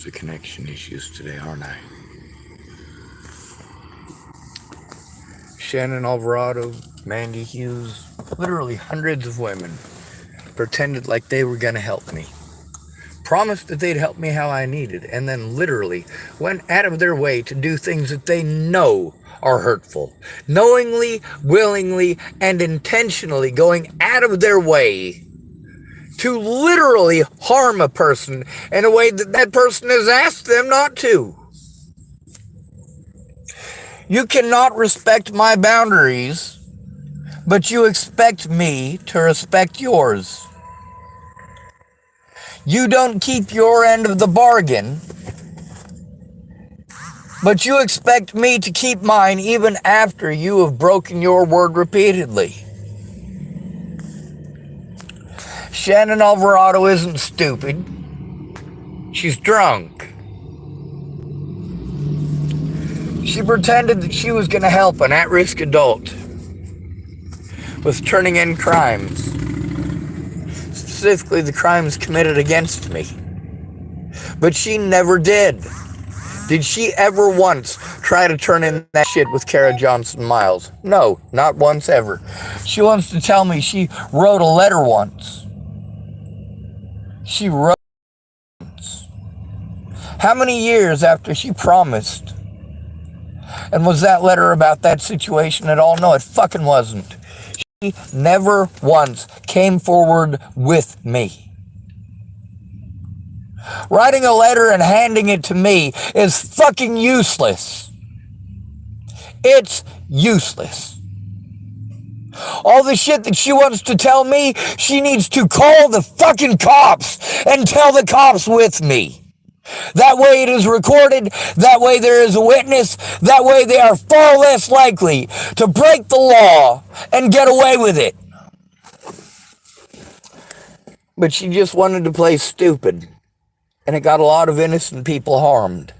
The connection issues today, aren't I? Shannon Alvarado, Mandy Hughes, literally hundreds of women pretended like they were going to help me. Promised that they'd help me how I needed, and then literally went out of their way to do things that they know are hurtful. Knowingly, willingly, and intentionally going out of their way to literally harm a person in a way that that person has asked them not to. You cannot respect my boundaries, but you expect me to respect yours. You don't keep your end of the bargain, but you expect me to keep mine even after you have broken your word repeatedly. Shannon Alvarado isn't stupid. She's drunk. She pretended that she was going to help an at-risk adult with turning in crimes, specifically the crimes committed against me. But she never did. Did she ever once try to turn in that shit with Kara Johnson Miles? No, not once ever. She wants to tell me she wrote a letter once. She wrote once. How many years after she promised? And was that letter about that situation at all? No, it fucking wasn't. She never once came forward with me. Writing a letter and handing it to me is fucking useless. It's useless. All the shit that she wants to tell me, she needs to call the fucking cops and tell the cops with me. That way it is recorded, that way there is a witness, that way they are far less likely to break the law and get away with it. But she just wanted to play stupid, and it got a lot of innocent people harmed.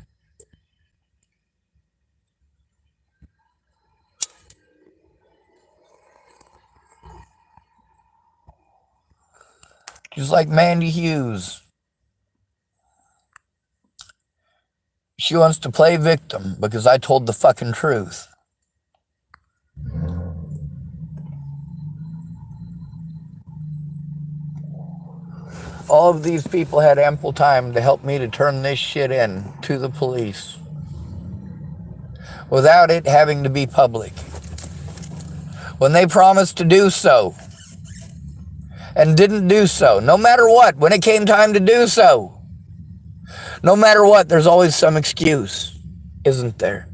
Just like Mandy Hughes. She wants to play victim because I told the fucking truth. All of these people had ample time to help me to turn this shit in to the police without it having to be public. When they promised to do so and didn't do so, no matter what, when it came time to do so, no matter what, there's always some excuse, isn't there?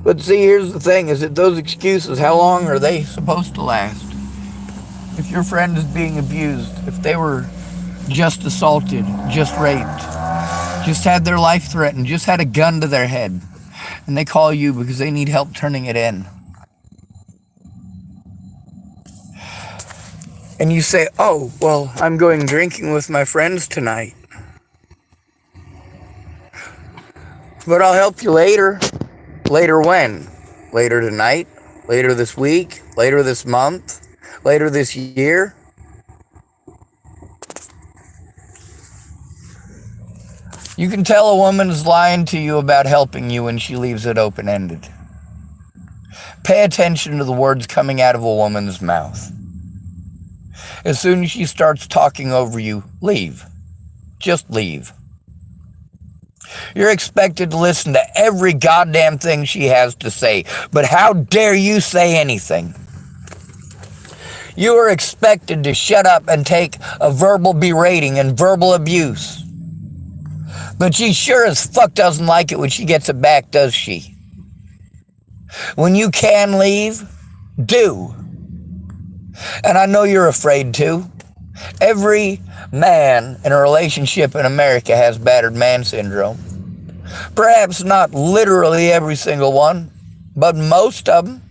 But see, here's the thing, is that those excuses, how long are they supposed to last? If your friend is being abused, if they were just assaulted, just raped, just had their life threatened, just had a gun to their head, and they call you because they need help turning it in. And you say, oh, well, I'm going drinking with my friends tonight. But I'll help you later. Later when? Later tonight? Later this week? Later this month? Later this year? You can tell a woman's lying to you about helping you when she leaves it open-ended. Pay attention to the words coming out of a woman's mouth. As soon as she starts talking over you, leave. Just leave. You're expected to listen to every goddamn thing she has to say, but how dare you say anything? You are expected to shut up and take a verbal berating and verbal abuse. But she sure as fuck doesn't like it when she gets it back, does she? When you can leave, do. And I know you're afraid to. Every man in a relationship in America has battered man syndrome. Perhaps not literally every single one, but most of them.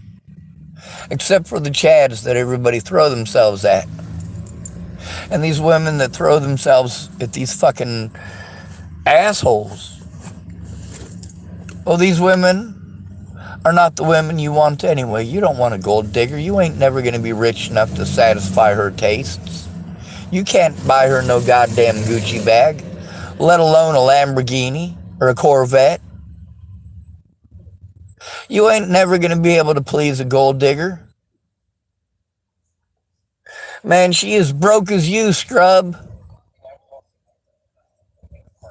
Except for the chads that everybody throw themselves at. And these women that throw themselves at these fucking assholes. Well, these women are not the women you want anyway. You don't want a gold digger. You ain't never going to be rich enough to satisfy her tastes. You can't buy her no goddamn Gucci bag, let alone a Lamborghini or a Corvette. You ain't never gonna be able to please a gold digger. Man, she is broke as you, scrub.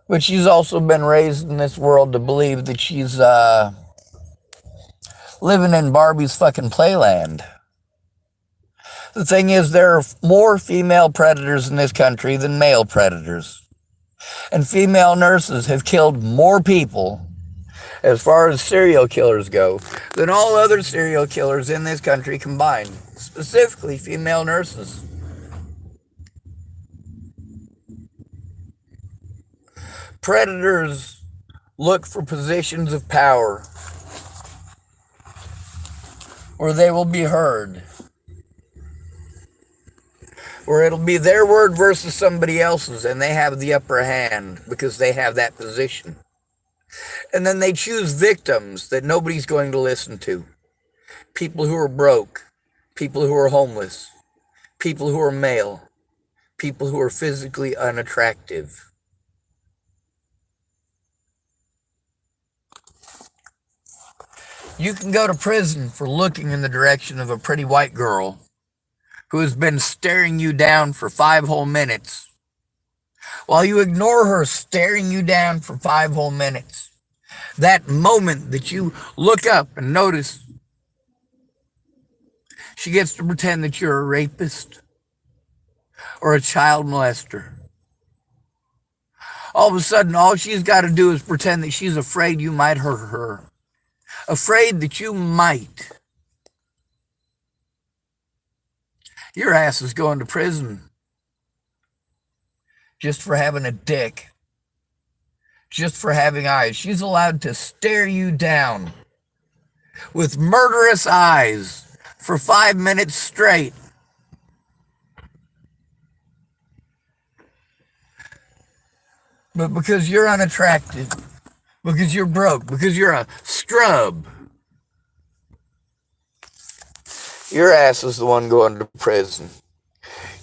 But she's also been raised in this world to believe that she's living in Barbie's fucking playland. The thing is, there are more female predators in this country than male predators. And female nurses have killed more people, as far as serial killers go, than all other serial killers in this country combined. Specifically, female nurses. Predators look for positions of power where they will be heard, where it'll be their word versus somebody else's, and they have the upper hand because they have that position. And then they choose victims that nobody's going to listen to. People who are broke, people who are homeless, people who are male, people who are physically unattractive. You can go to prison for looking in the direction of a pretty white girl who has been staring you down for 5 whole minutes. While you ignore her staring you down for 5 whole minutes, that moment that you look up and notice she gets to pretend that you're a rapist or a child molester. All of a sudden, all she's got to do is pretend that she's afraid you might hurt her. Afraid that you might. Your ass is going to prison just for having a dick, just for having eyes. She's allowed to stare you down with murderous eyes for 5 minutes straight. But because you're unattractive, because you're broke, because you're a scrub, your ass is the one going to prison.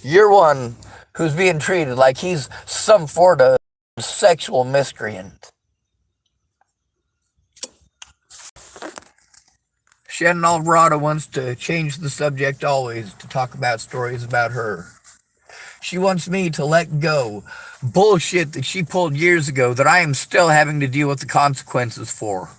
You're one who's being treated like he's some sort of sexual miscreant. Shannon Alvarado wants to change the subject always to talk about stories about her. She wants me to let go bullshit that she pulled years ago that I am still having to deal with the consequences for.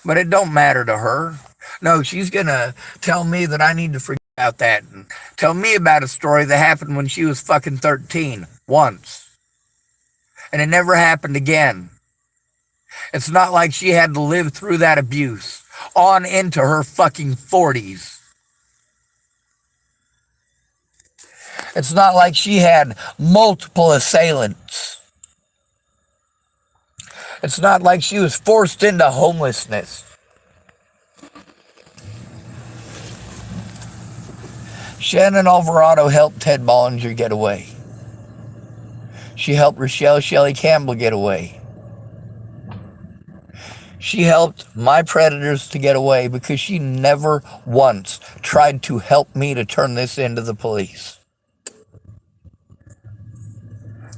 But it don't matter to her. No, she's gonna tell me that I need to forget about that and tell me about a story that happened when she was fucking 13 once. And it never happened again. It's not like she had to live through that abuse on into her fucking 40s. It's not like she had multiple assailants. It's not like she was forced into homelessness. Shannon Alvarado helped Ted Bollinger get away. She helped Rochelle Shelley Campbell get away. She helped my predators to get away because she never once tried to help me to turn this into the police.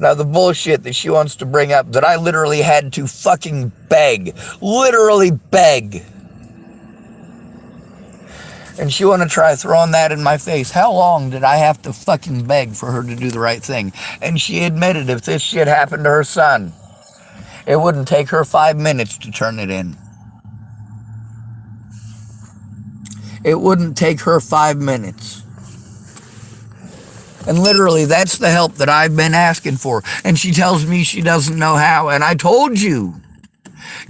Now, the bullshit that she wants to bring up that I literally had to fucking beg, literally beg. And she want to try throwing that in my face. How long did I have to fucking beg for her to do the right thing? And she admitted if this shit happened to her son, it wouldn't take her 5 minutes to turn it in. It wouldn't take her 5 minutes. And literally, that's the help that I've been asking for. And she tells me she doesn't know how. And I told you,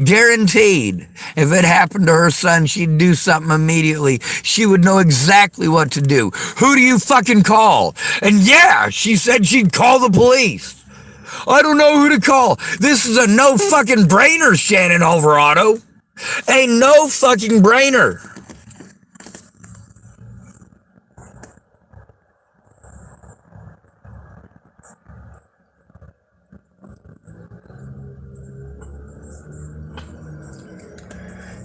guaranteed, if it happened to her son, she'd do something immediately. She would know exactly what to do. Who do you fucking call? And yeah, she said she'd call the police. I don't know who to call. This is a no fucking brainer, Shannon Alvarado. A no fucking brainer.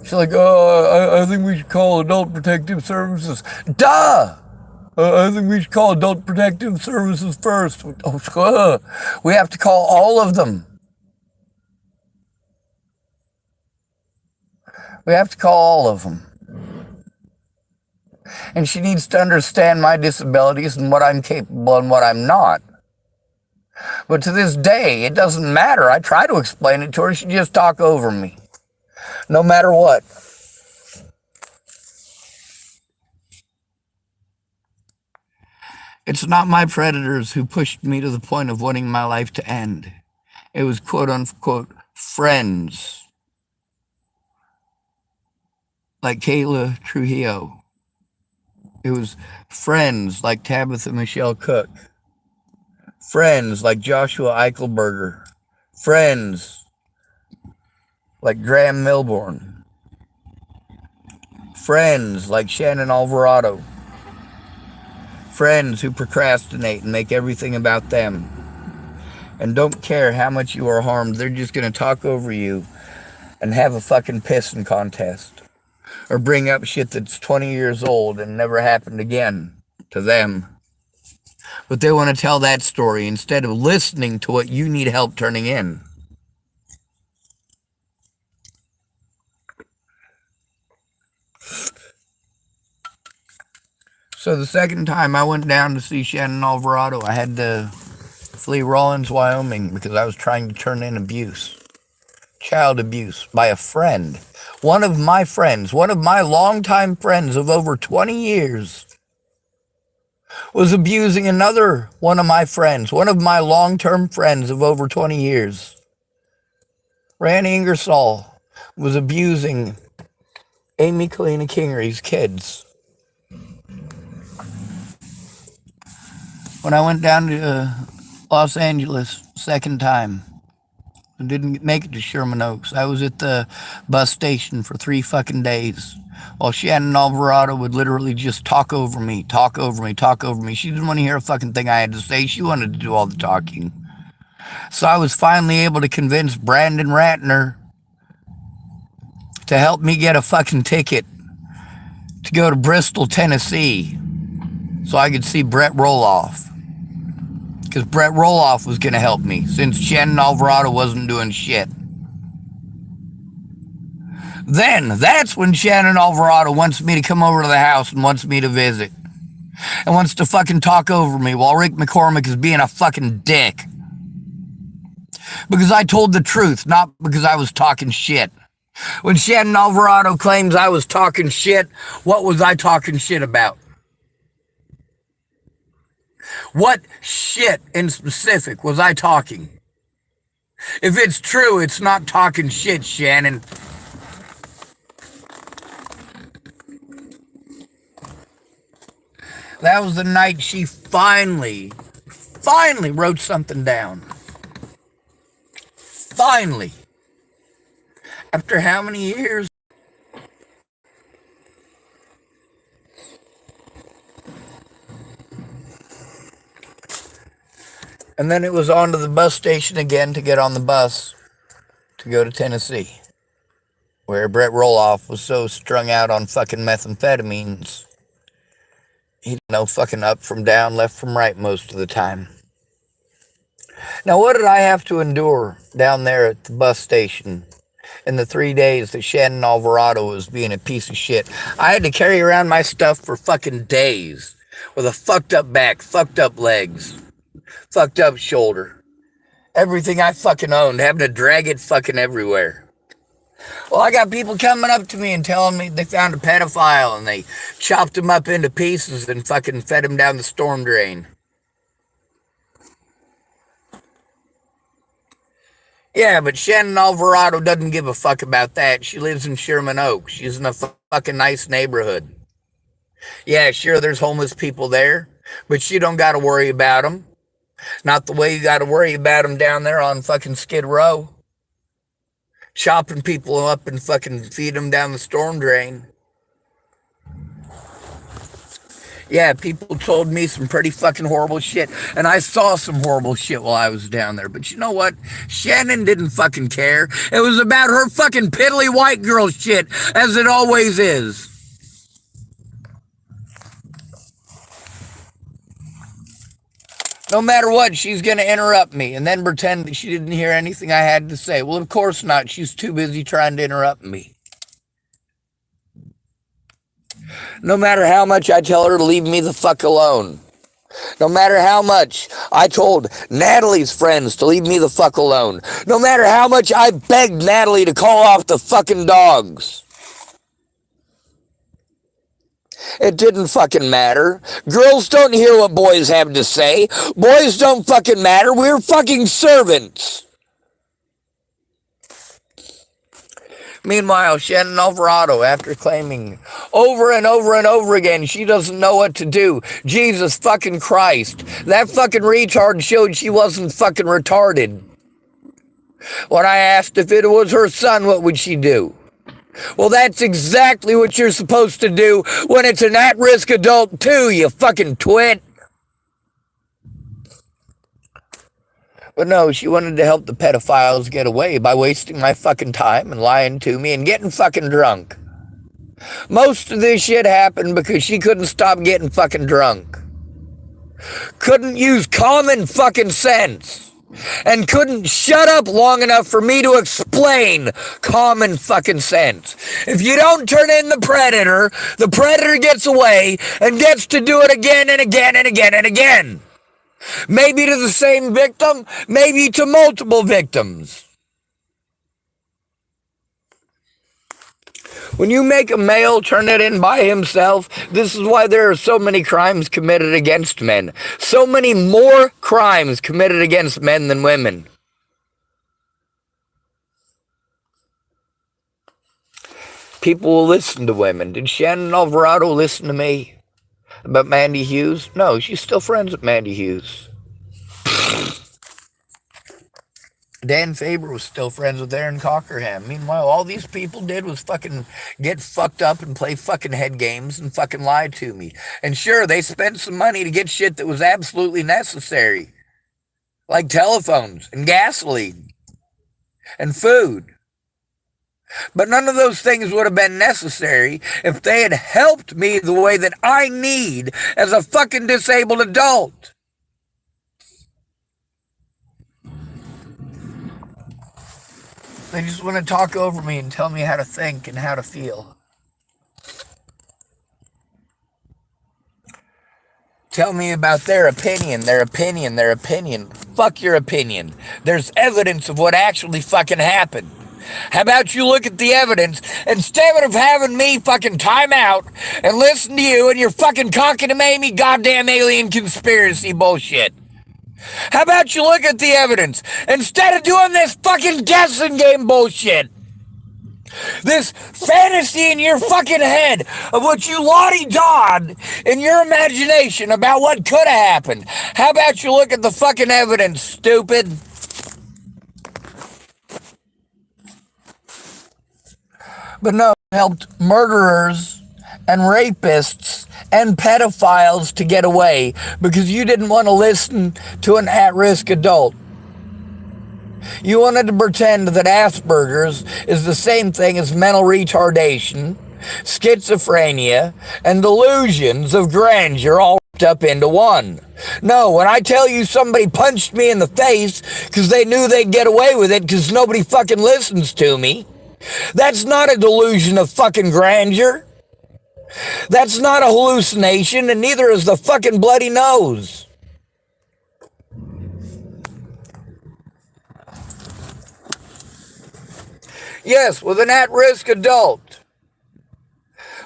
She's like, I think we should call Adult Protective Services. Duh! I think we should call Adult Protective Services first. We have to call all of them. We have to call all of them. And she needs to understand my disabilities and what I'm capable and what I'm not. But to this day, it doesn't matter. I try to explain it to her. She just talk over me. No matter what. It's not my predators who pushed me to the point of wanting my life to end. It was quote unquote friends. Like Kayla Trujillo. It was friends like Tabitha Michelle Cook. Friends like Joshua Eichelberger. Friends like Graham Milborn. Friends like Shannon Alvarado. Friends who procrastinate and make everything about them. And don't care how much you are harmed, they're just going to talk over you and have a fucking pissing contest. Or bring up shit that's 20 years old and never happened again to them. But they want to tell that story instead of listening to what you need help turning in. So the second time I went down to see Shannon Alvarado, I had to flee Rawlins, Wyoming, because I was trying to turn in abuse. Child abuse by a friend. One of my friends, one of my longtime friends of over 20 years, was abusing another one of my friends, one of my long-term friends of over 20 years. Randy Ingersoll was abusing Amy Kalina Kingery's kids. When I went down to Los Angeles second time, I didn't make it to Sherman Oaks. I was at the bus station for 3 fucking days while Shannon Alvarado would literally just talk over me. She didn't want to hear a fucking thing I had to say. She wanted to do all the talking. So I was finally able to convince Brandon Ratner to help me get a fucking ticket to go to Bristol, Tennessee so I could see Brett Roloff. Because Brett Roloff was going to help me since Shannon Alvarado wasn't doing shit. Then, that's when Shannon Alvarado wants me to come over to the house and wants me to visit. And wants to fucking talk over me while Rick McCormick is being a fucking dick. Because I told the truth, not because I was talking shit. When Shannon Alvarado claims I was talking shit, what was I talking shit about? What shit in specific was I talking? If it's true, it's not talking shit, Shannon. That was the night she finally wrote something down. Finally. After how many years? And then it was on to the bus station again to get on the bus to go to Tennessee, where Brett Roloff was so strung out on fucking methamphetamines, he didn't know fucking up from down, left from right most of the time. Now, what did I have to endure down there at the bus station in the 3 days that Shannon Alvarado was being a piece of shit? I had to carry around my stuff for fucking days with a fucked up back, fucked up legs, fucked up shoulder. Everything I fucking owned, having to drag it fucking everywhere. Well, I got people coming up to me and telling me they found a pedophile and they chopped him up into pieces and fucking fed him down the storm drain. Yeah, but Shannon Alvarado doesn't give a fuck about that. She lives in Sherman Oaks. She's in a fucking nice neighborhood. Yeah, sure, there's homeless people there, but she don't got to worry about them. Not the way you got to worry about them down there on fucking Skid Row. Chopping people up and fucking feed them down the storm drain. Yeah, people told me some pretty fucking horrible shit, and I saw some horrible shit while I was down there. But you know what? Shannon didn't fucking care. It was about her fucking piddly white girl shit, as it always is. No matter what, she's going to interrupt me and then pretend that she didn't hear anything I had to say. Well, of course not. She's too busy trying to interrupt me. No matter how much I tell her to leave me the fuck alone. No matter how much I told Natalie's friends to leave me the fuck alone. No matter how much I begged Natalie to call off the fucking dogs. It didn't fucking matter. Girls don't hear what boys have to say. Boys don't fucking matter. We're fucking servants. Meanwhile, Shannon Alvarado, after claiming over and over and over again she doesn't know what to do. Jesus fucking Christ. That fucking retard showed she wasn't fucking retarded. When I asked if it was her son, what would she do? Well, that's exactly what you're supposed to do when it's an at-risk adult too, you fucking twit. But no, she wanted to help the pedophiles get away by wasting my fucking time and lying to me and getting fucking drunk. Most of this shit happened because she couldn't stop getting fucking drunk. Couldn't use common fucking sense. And couldn't shut up long enough for me to explain common fucking sense. If you don't turn in the predator gets away and gets to do it again and again and again and again. Maybe to the same victim, maybe to multiple victims. When you make a male turn it in by himself, this is why there are so many crimes committed against men. So many more crimes committed against men than women. People will listen to women. Did Shannon Alvarado listen to me about Mandy Hughes? No, she's still friends with Mandy Hughes. Dan Faber was still friends with Aaron Cockerham. Meanwhile, all these people did was fucking get fucked up and play fucking head games and fucking lie to me. And sure, they spent some money to get shit that was absolutely necessary. Like telephones and gasoline and food. But none of those things would have been necessary if they had helped me the way that I need as a fucking disabled adult. They just want to talk over me and tell me how to think and how to feel. Tell me about their opinion. Fuck your opinion. There's evidence of what actually fucking happened. How about you look at the evidence instead of having me fucking time out and listen to you and your fucking cockamamie goddamn alien conspiracy bullshit? How about you look at the evidence instead of doing this fucking guessing game bullshit? This fantasy in your fucking head of what you lottie-dawed in your imagination about what could have happened. How about you look at the fucking evidence, stupid? But no, it helped murderers and rapists and pedophiles to get away because you didn't want to listen to an at-risk adult. You wanted to pretend that Asperger's is the same thing as mental retardation, schizophrenia, and delusions of grandeur all wrapped up into one. No, when I tell you somebody punched me in the face because they knew they'd get away with it because nobody fucking listens to me, that's not a delusion of fucking grandeur. That's not a hallucination, and neither is the fucking bloody nose. Yes, with an at-risk adult,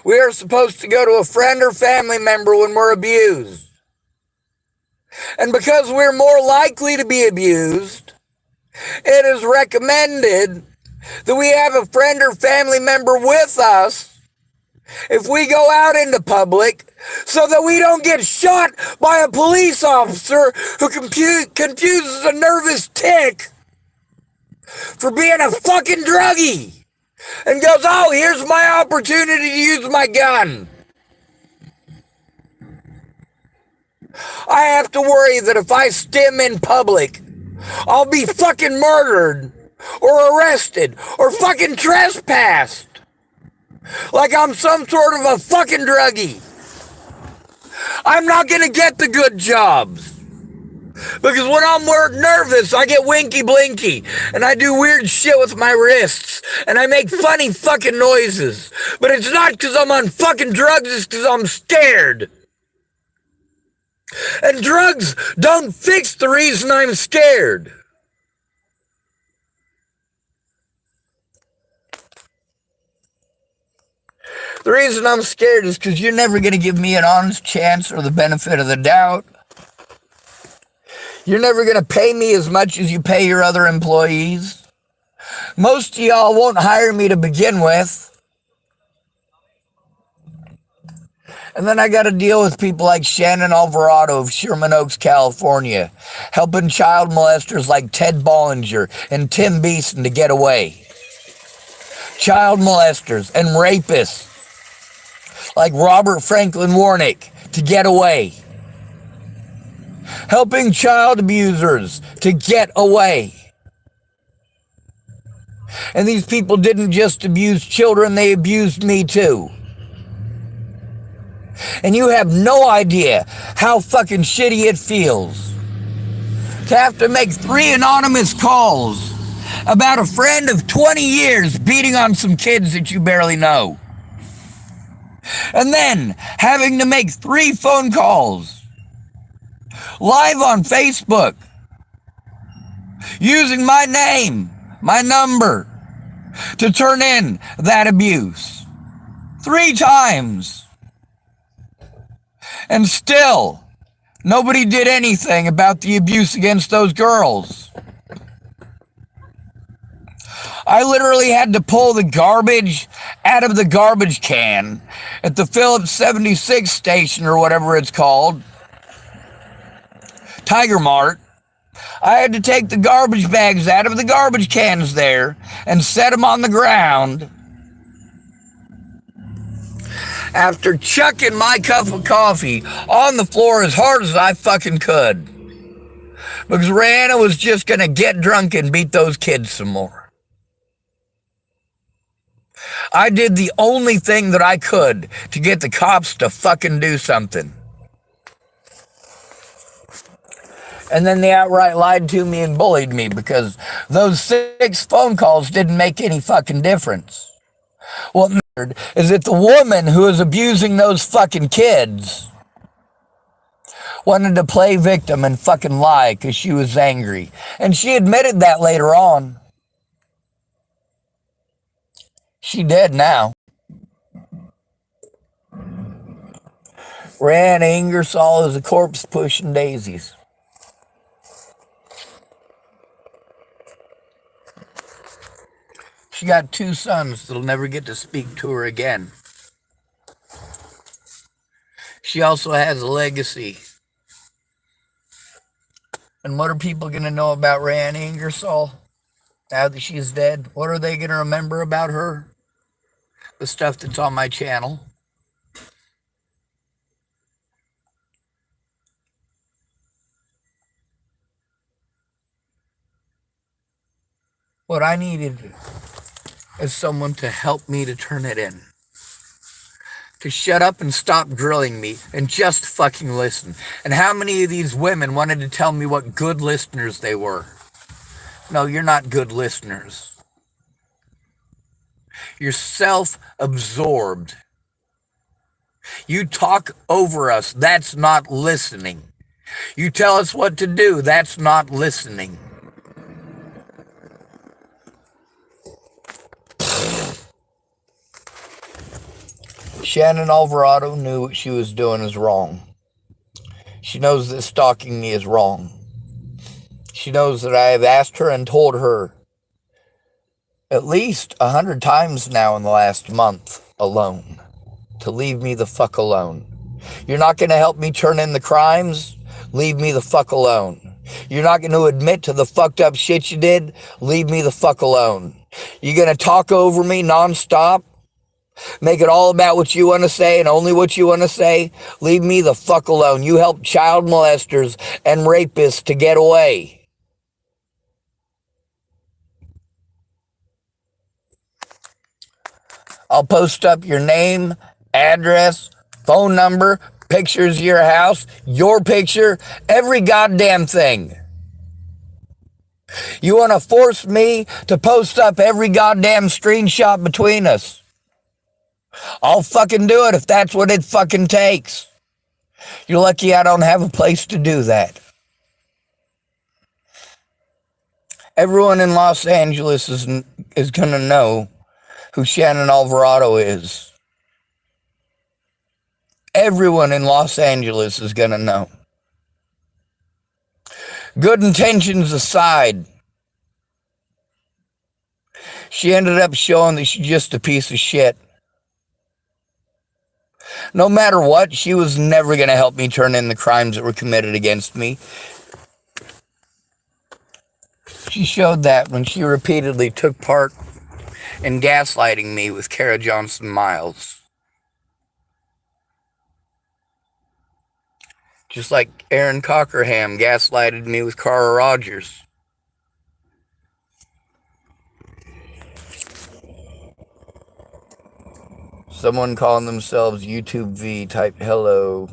we are supposed to go to a friend or family member when we're abused. And because we're more likely to be abused, it is recommended that we have a friend or family member with us if we go out into public so that we don't get shot by a police officer who confuses a nervous tick for being a fucking druggie and goes, oh, here's my opportunity to use my gun. I have to worry that if I stim in public, I'll be fucking murdered or arrested or fucking trespassed. Like I'm some sort of a fucking druggie. I'm not gonna get the good jobs. Because when I'm nervous, I get winky blinky, and I do weird shit with my wrists, and I make funny fucking noises. But it's not because I'm on fucking drugs, it's because I'm scared. And drugs don't fix the reason I'm scared. The reason I'm scared is because you're never going to give me an honest chance or the benefit of the doubt. You're never going to pay me as much as you pay your other employees. Most of y'all won't hire me to begin with. And then I got to deal with people like Shannon Alvarado of Sherman, California, helping child molesters like Ted Bollinger and Tim Beeson to get away. Child molesters and rapists like Robert Franklin Warnick to get away. Helping child abusers to get away. And these people didn't just abuse children, they abused me too. And you have no idea how fucking shitty it feels to have to make 3 anonymous calls about a friend of 20 years beating on some kids that you barely know. And then having to make 3 phone calls live on Facebook using my name, my number, to turn in that abuse 3 times. And still, nobody did anything about the abuse against those girls. I literally had to pull the garbage out of the garbage can at the Phillips 76 station or whatever it's called, Tiger Mart. I had to take the garbage bags out of the garbage cans there and set them on the ground after chucking my cup of coffee on the floor as hard as I fucking could. Because Rihanna was just going to get drunk and beat those kids some more. I did the only thing that I could to get the cops to fucking do something. And then they outright lied to me and bullied me because those 6 phone calls didn't make any fucking difference. What mattered is that the woman who was abusing those fucking kids wanted to play victim and fucking lie because she was angry. And she admitted that later on. She dead now. Rihanna Ingersoll is a corpse pushing daisies. She got 2 sons that'll never get to speak to her again. She also has a legacy. And what are people going to know about Rihanna Ingersoll now that she's dead? What are they going to remember about her? The stuff that's on my channel. What I needed is someone to help me to turn it in. To shut up and stop grilling me and just fucking listen. And how many of these women wanted to tell me what good listeners they were? No, you're not good listeners. You're self-absorbed. You talk over us. That's not listening. You tell us what to do. That's not listening. Shannon Alvarado knew what she was doing is wrong. She knows that stalking me is wrong. She knows that I have asked her and told her at least 100 times now in the last month alone to leave me the fuck alone. You're not going to help me turn in the crimes? Leave me the fuck alone. You're not going to admit to the fucked up shit you did? Leave me the fuck alone. You're going to talk over me nonstop? Make it all about what you want to say and only what you want to say? Leave me the fuck alone. You help child molesters and rapists to get away. I'll post up your name, address, phone number, Pictures of your house, your picture, every goddamn thing. You want to force me to post up every goddamn screenshot between us? I'll fucking do it if that's what it fucking takes. You're lucky I don't have a place to do that. Everyone in Los Angeles is going to know who Shannon Alvarado is. Everyone in Los Angeles is going to know. Good intentions aside, she ended up showing that she's just a piece of shit. No matter what, she was never going to help me turn in the crimes that were committed against me. She showed that when she repeatedly took part in gaslighting me with Kara Johnson Miles. Just like Aaron Cockerham gaslighted me with Cara Rogers. Someone calling themselves YouTube V typed, "Hello,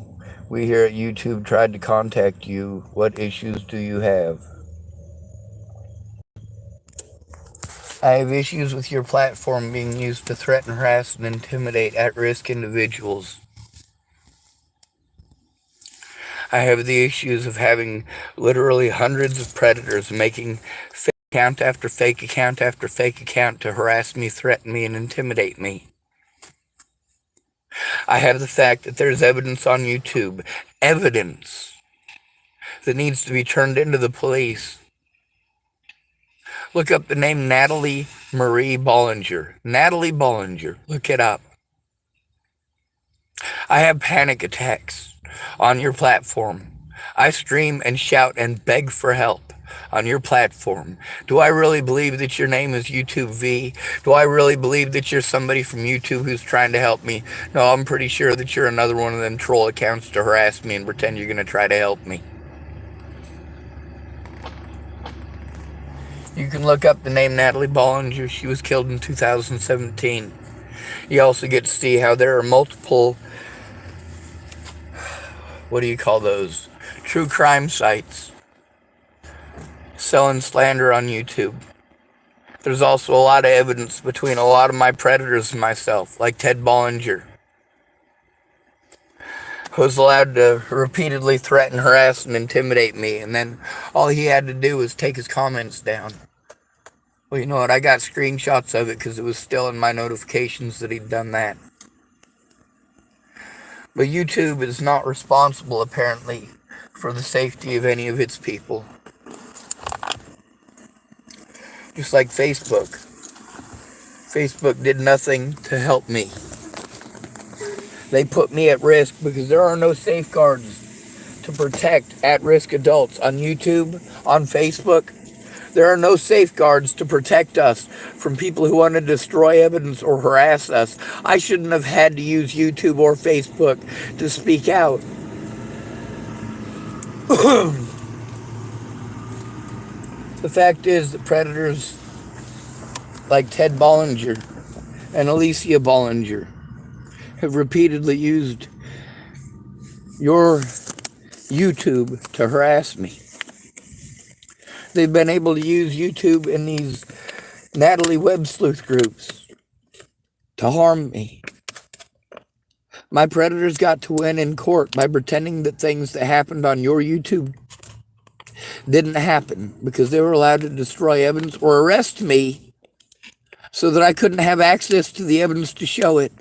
we here at YouTube tried to contact you. What issues do you have?" I have issues with your platform being used to threaten, harass, and intimidate at-risk individuals. I have the issues of having literally hundreds of predators making fake account after fake account after fake account to harass me, threaten me, and intimidate me. I have the fact that there's evidence on YouTube, evidence that needs to be turned into the police. Look up the name Natalie Marie Bollinger. Natalie Bollinger. Look it up. I have panic attacks on your platform. I scream and shout and beg for help on your platform. Do I really believe that your name is YouTube V? Do I really believe that you're somebody from YouTube who's trying to help me? No, I'm pretty sure that you're another one of them troll accounts to harass me and pretend you're going to try to help me. You can look up the name Natalie Bollinger. She was killed in 2017. You also get to see how there are multiple, what do you call those? True crime sites selling slander on YouTube. There's also a lot of evidence between a lot of my predators and myself, like Ted Bollinger, who was allowed to repeatedly threaten, harass, and intimidate me, and then all he had to do was take his comments down. Well, you know what? I got screenshots of it because it was still in my notifications that he'd done that. But YouTube is not responsible, apparently, for the safety of any of its people. Just like Facebook. Facebook did nothing to help me. They put me at risk because there are no safeguards to protect at-risk adults on YouTube, on Facebook. There are no safeguards to protect us from people who want to destroy evidence or harass us. I shouldn't have had to use YouTube or Facebook to speak out. The fact is that predators like Ted Bollinger and Alicia Bollinger have repeatedly used your YouTube to harass me. They've been able to use YouTube in these Natalie Web sleuth groups to harm me. My predators got to win in court by pretending that things that happened on your YouTube didn't happen because they were allowed to destroy evidence or arrest me so that I couldn't have access to the evidence to show it.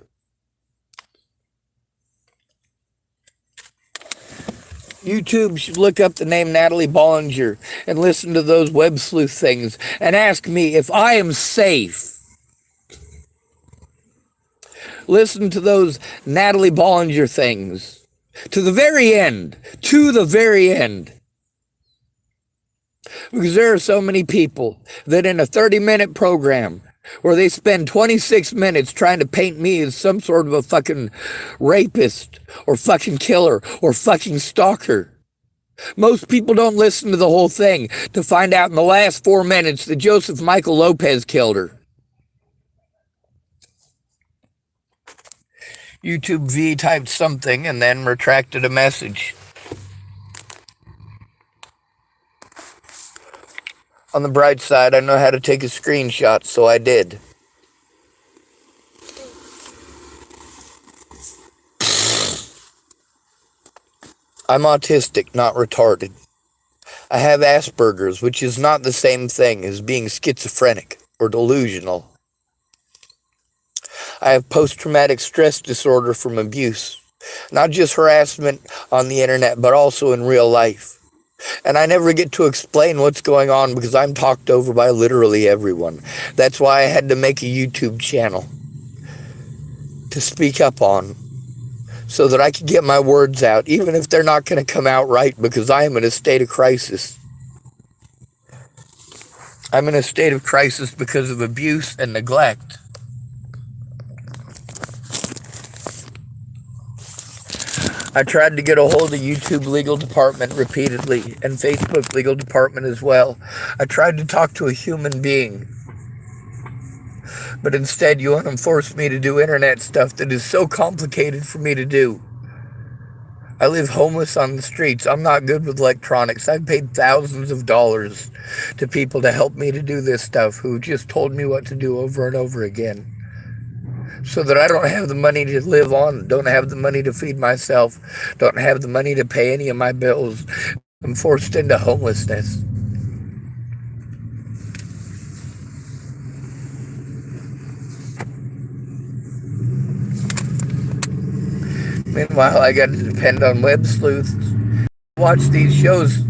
YouTube should look up the name Natalie Bollinger and listen to those web sleuth things and ask me if I am safe. Listen to those Natalie Bollinger things to the very end, because there are so many people that in a 30-minute program where they spend 26 minutes trying to paint me as some sort of a fucking rapist or fucking killer or fucking stalker. Most people don't listen to the whole thing to find out in the last 4 minutes that Joseph Michael Lopez killed her. YouTube V typed something and then retracted a message. On the bright side, I know how to take a screenshot, so I did. I'm autistic, not retarded. I have Asperger's, which is not the same thing as being schizophrenic or delusional. I have post-traumatic stress disorder from abuse, not just harassment on the internet, but also in real life. And I never get to explain what's going on because I'm talked over by literally everyone. That's why I had to make a YouTube channel to speak up on, so that I could get my words out, even if they're not going to come out right, because I am in a state of crisis. I'm in a state of crisis because of abuse and neglect. I tried to get a hold of YouTube legal department repeatedly, and Facebook legal department as well. I tried to talk to a human being. But instead, you want to force me to do internet stuff that is so complicated for me to do. I live homeless on the streets. I'm not good with electronics. I've paid thousands of dollars to people to help me to do this stuff who just told me what to do over and over again. So that I don't have the money to live on, don't have the money to feed myself, don't have the money to pay any of my bills. I'm forced into homelessness. Meanwhile, I got to depend on web sleuths, watch these shows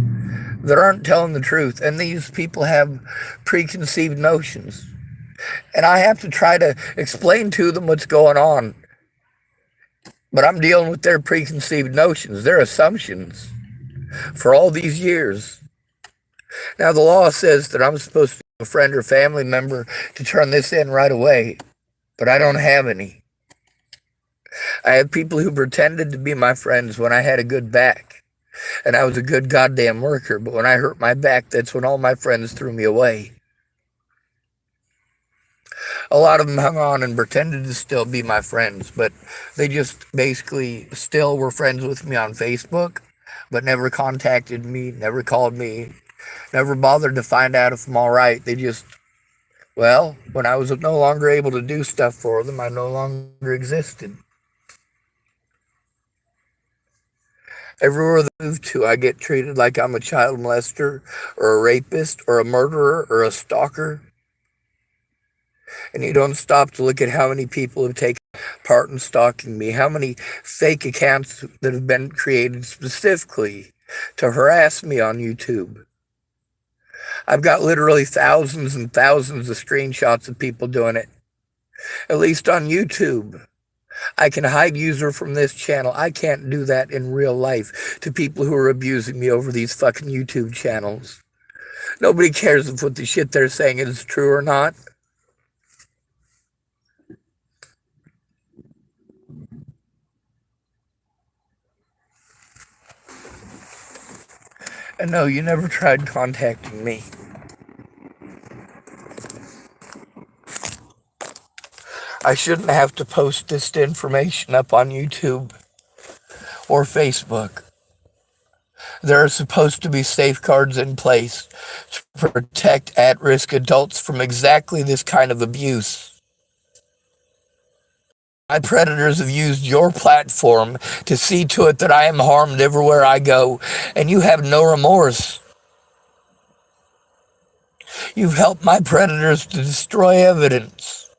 that aren't telling the truth, and these people have preconceived notions. And I have to try to explain to them what's going on. But I'm dealing with their preconceived notions, their assumptions, for all these years. Now, the law says that I'm supposed to be a friend or family member to turn this in right away, but I don't have any. I have people who pretended to be my friends when I had a good back, and I was a good goddamn worker, but when I hurt my back, that's when all my friends threw me away. A lot of them hung on and pretended to still be my friends, but they just basically still were friends with me on Facebook, but never contacted me, never called me, never bothered to find out if I'm all right. They just, well, when I was no longer able to do stuff for them, I no longer existed. Everywhere I move to, I get treated like I'm a child molester or a rapist or a murderer or a stalker. And you don't stop to look at how many people have taken part in stalking me, how many fake accounts that have been created specifically to harass me on YouTube. I've got literally thousands and thousands of screenshots of people doing it, at least on YouTube. I can hide user from this channel. I can't do that in real life to people who are abusing me over these fucking YouTube channels. Nobody cares if what the shit they're saying is true or not. And no, you never tried contacting me. I shouldn't have to post this information up on YouTube or Facebook. There are supposed to be safeguards in place to protect at-risk adults from exactly this kind of abuse. My predators have used your platform to see to it that I am harmed everywhere I go, and you have no remorse. You've helped my predators to destroy evidence.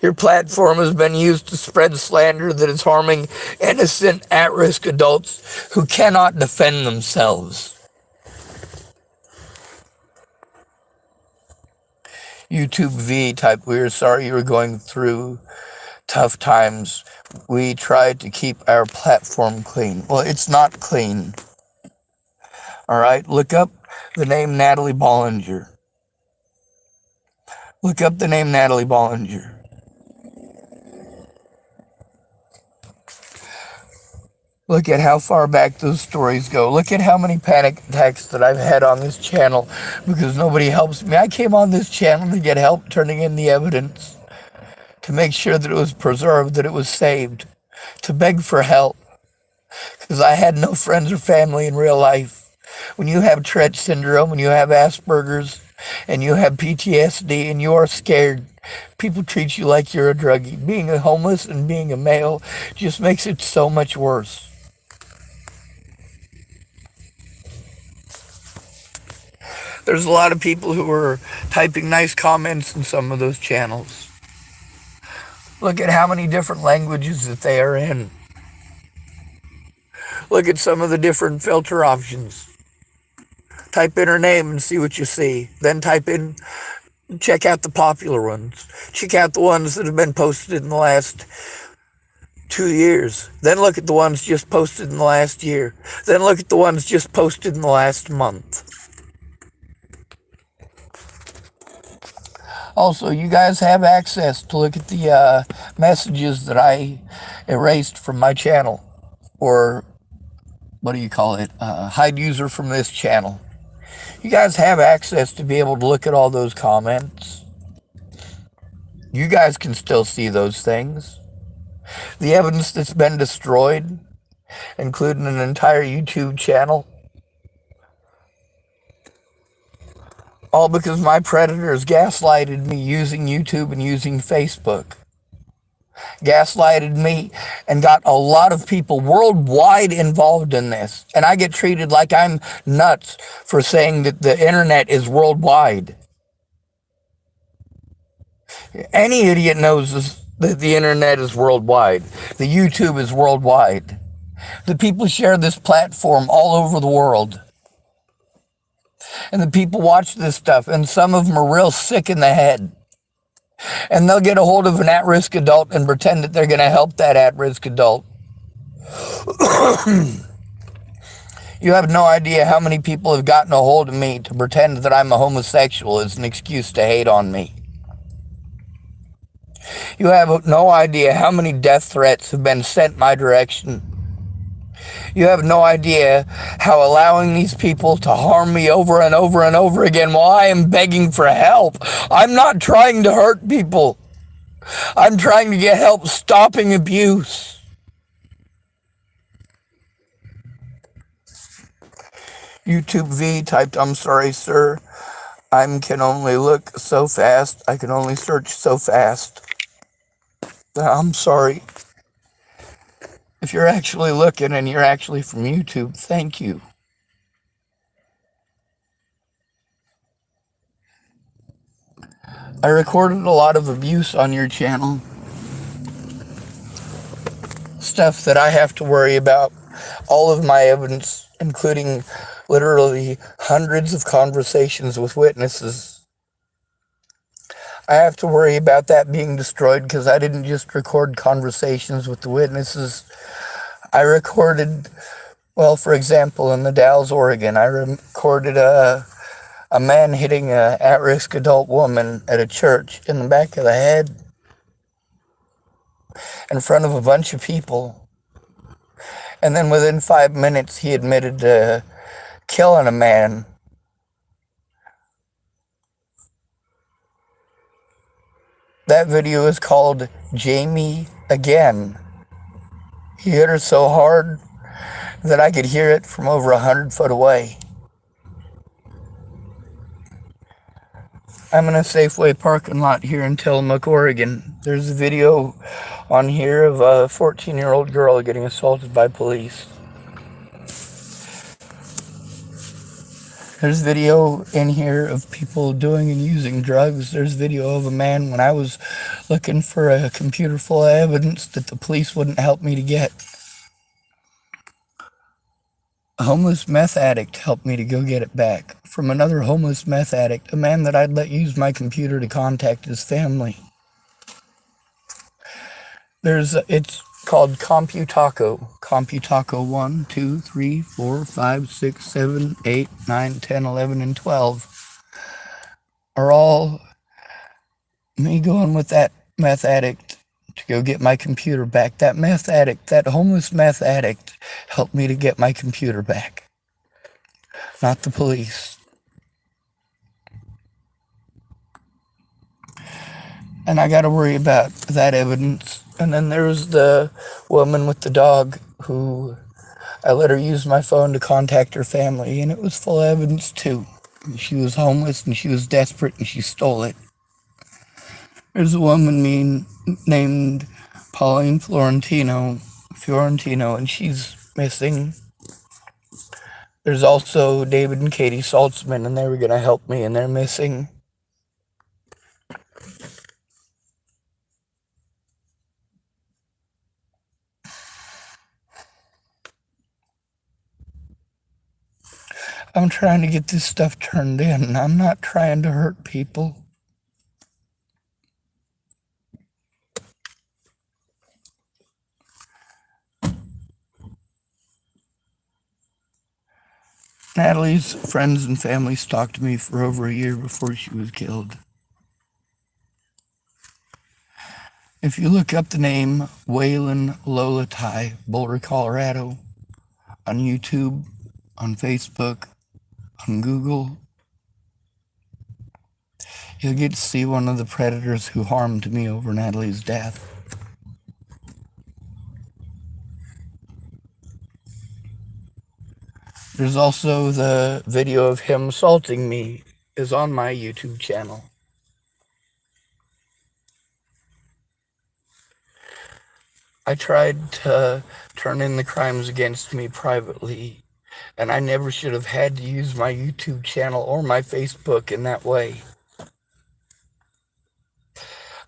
Your platform has been used to spread slander that is harming innocent, at-risk adults who cannot defend themselves. YouTube V type, we're sorry you were going through tough times. We tried to keep our platform clean. Well, it's not clean. All right, look up the name Natalie Bollinger. Look up the name Natalie Bollinger. Look at how far back those stories go. Look at how many panic attacks that I've had on this channel because nobody helps me. I came on this channel to get help turning in the evidence. to make sure that it was preserved, that it was saved, to beg for help, because I had no friends or family in real life. When you have Tourette syndrome, when you have Asperger's, and you have PTSD, and you are scared, people treat you like you're a druggie. Being a homeless and being a male just makes it so much worse. There's a lot of people who are typing nice comments in some of those channels. Look at how many different languages that they are in. Look at some of the different filter options. Type in her name and see what you see. Then check out the popular ones. Check out the ones that have been posted in the last 2 years. Then look at the ones just posted in the last year. Then look at the ones just posted in the last month. Also, you guys have access to look at the messages that I erased from my channel, or what do you call it? Hide user from this channel. You guys have access to be able to look at all those comments. You guys can still see those things. The evidence that's been destroyed, including an entire YouTube channel. All because my predators gaslighted me using YouTube and using Facebook. Gaslighted me and got a lot of people worldwide involved in this. And I get treated like I'm nuts for saying that the internet is worldwide. Any idiot knows that the internet is worldwide. The YouTube is worldwide. The people share this platform all over the world. And the people watch this stuff, and some of them are real sick in the head. And they'll get a hold of an at-risk adult and pretend that they're going to help that at-risk adult. You have no idea how many people have gotten a hold of me to pretend that I'm a homosexual as an excuse to hate on me. You have no idea how many death threats have been sent my direction. You have no idea how allowing these people to harm me over and over and over again while I am begging for help. I'm not trying to hurt people. I'm trying to get help stopping abuse. YouTube V typed, "I'm sorry, sir. I can only look so fast. I can only search so fast." I'm sorry. If you're actually looking and you're actually from YouTube, thank you. I recorded a lot of abuse on your channel. Stuff that I have to worry about. All of my evidence, including literally hundreds of conversations with witnesses. I have to worry about that being destroyed because I didn't just record conversations with the witnesses. I recorded, well, for example, in the Dalles, Oregon, I recorded a man hitting an at-risk adult woman at a church in the back of the head in front of a bunch of people. And then within 5 minutes, he admitted to killing a man. That video is called Jamie Again. He hit her so hard that I could hear it from over 100 foot away. I'm in a Safeway parking lot here in Tillamook, Oregon. There's a video on here of a 14-year-old girl getting assaulted by police. There's video in here of people doing and using drugs. There's video of a man when I was looking for a computer full of evidence that the police wouldn't help me to get. A homeless meth addict helped me to go get it back from another homeless meth addict, a man that I'd let use my computer to contact his family. It's called Computaco. Computaco 1, 2, 3, 4, 5, 6, 7, 8, 9, 10, 11, and 12 are all me going with that meth addict to go get my computer back. That meth addict, that homeless meth addict, helped me to get my computer back, not the police. And I got to worry about that evidence. And then there was the woman with the dog who I let her use my phone to contact her family, and it was full of evidence too. She was homeless and she was desperate and she stole it. There's a woman named Pauline Fiorentino, and she's missing. There's also David and Katie Saltzman, and they were going to help me, and they're missing. I'm trying to get this stuff turned in. I'm not trying to hurt people. Natalie's friends and family stalked me for over a year before she was killed. If you look up the name Waylon Lolatai, Boulder, Colorado, on YouTube, on Facebook, on Google, you'll get to see one of the predators who harmed me over Natalie's death. There's also the video of him assaulting me is on my YouTube channel. I tried to turn in the crimes against me privately, and I never should have had to use my YouTube channel or my Facebook in that way.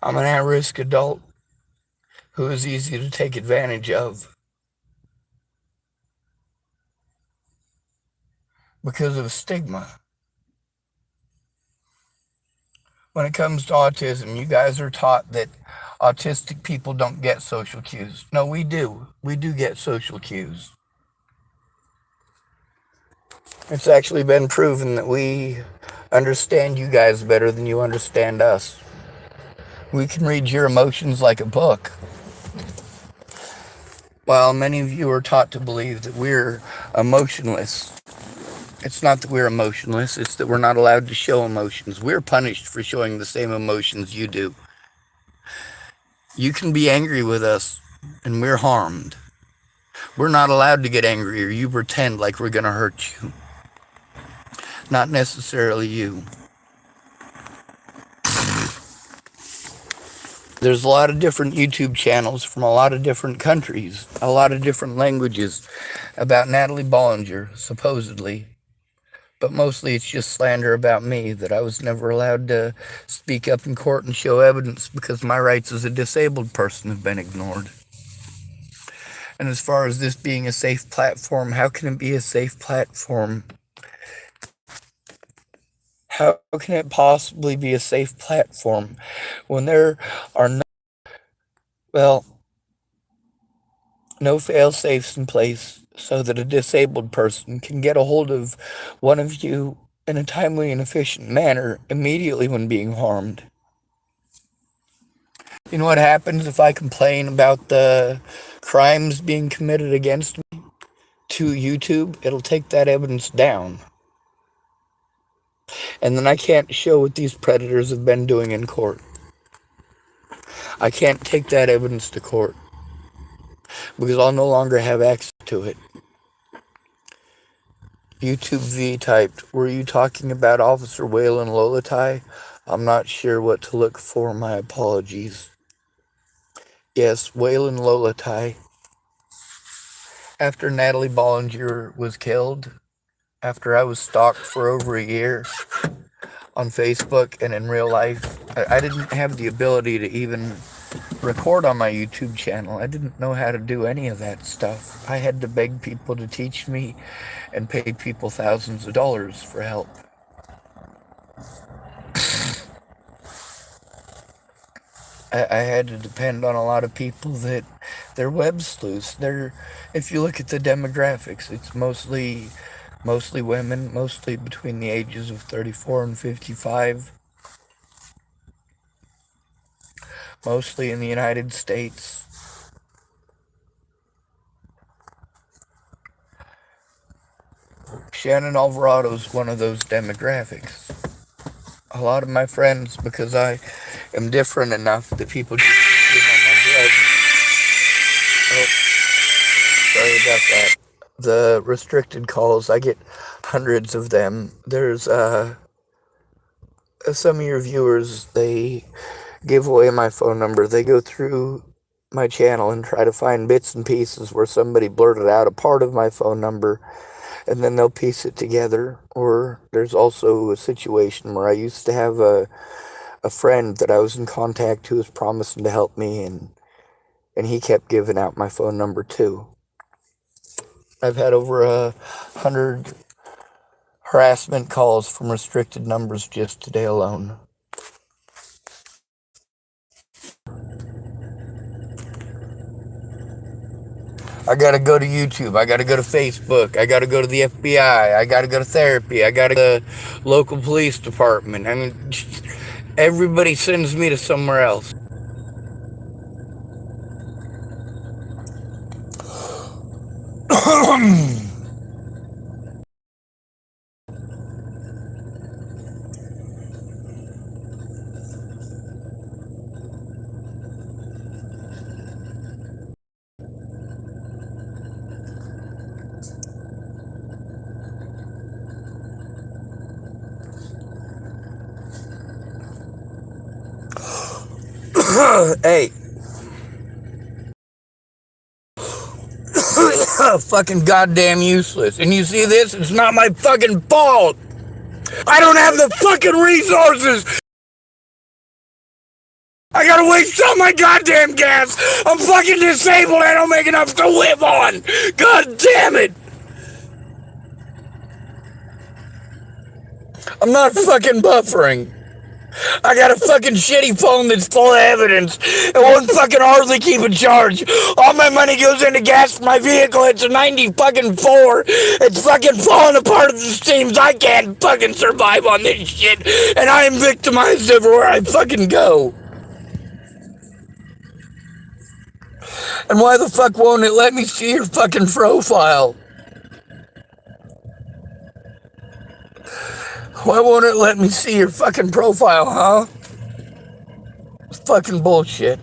I'm an at-risk adult who is easy to take advantage of because of stigma. When it comes to autism, you guys are taught that autistic people don't get social cues. No, we do. We do get social cues. It's actually been proven that we understand you guys better than you understand us. We can read your emotions like a book. While many of you are taught to believe that we're emotionless, it's not that we're emotionless, it's that we're not allowed to show emotions. We're punished for showing the same emotions you do. You can be angry with us, and we're harmed. We're not allowed to get angry, or you pretend like we're going to hurt you. Not necessarily you. There's a lot of different YouTube channels from a lot of different countries, a lot of different languages about Natalie Bollinger, supposedly. But mostly it's just slander about me, that I was never allowed to speak up in court and show evidence because my rights as a disabled person have been ignored. And as far as this being a safe platform, how can it be a safe platform? How can it possibly be a safe platform when there are no fail-safes in place so that a disabled person can get a hold of one of you in a timely and efficient manner immediately when being harmed? You know what happens if I complain about the crimes being committed against me to YouTube? It'll take that evidence down. And then I can't show what these predators have been doing in court. I can't take that evidence to court because I'll no longer have access to it. YouTube V typed, were you talking about Officer Waylon Lolatai? I'm not sure what to look for, my apologies. Yes, Waylon Lolatai. After Natalie Bollinger was killed, after I was stalked for over a year on Facebook and in real life, I didn't have the ability to even record on my YouTube channel. I didn't know how to do any of that stuff. I had to beg people to teach me and pay people thousands of dollars for help. I had to depend on a lot of people that they're web sleuths. If you look at the demographics, it's mostly women, mostly between the ages of 34 and 55, mostly in the United States. Shannon Alvarado is one of those demographics. A lot of my friends, because am different enough that people just assume I'm on drugs. Oh, sorry about that. The restricted calls, I get hundreds of them. There's some of your viewers, they give away my phone number. They go through my channel and try to find bits and pieces where somebody blurted out a part of my phone number, and then they'll piece it together. Or there's also a situation where I used to have a friend that I was in contact who was promising to help me, and he kept giving out my phone number too. I've had over 100 harassment calls from restricted numbers just today alone. I gotta go to YouTube. I gotta go to Facebook. I gotta go to the FBI. I gotta go to therapy. I gotta go to the local police department. I mean, everybody sends me to somewhere else. Hey. Fucking goddamn useless. And you see this? It's not my fucking fault. I don't have the fucking resources. I gotta waste all my goddamn gas. I'm fucking disabled. I don't make enough to live on. God damn it. I'm not fucking buffering. I got a fucking shitty phone that's full of evidence. It won't fucking hardly keep a charge. All my money goes into gas for my vehicle. It's a 90 fucking 4. It's fucking falling apart at the seams. I can't fucking survive on this shit. And I am victimized everywhere I fucking go. And why the fuck won't it let me see your fucking profile? Why won't it let me see your fucking profile, huh? It's fucking bullshit.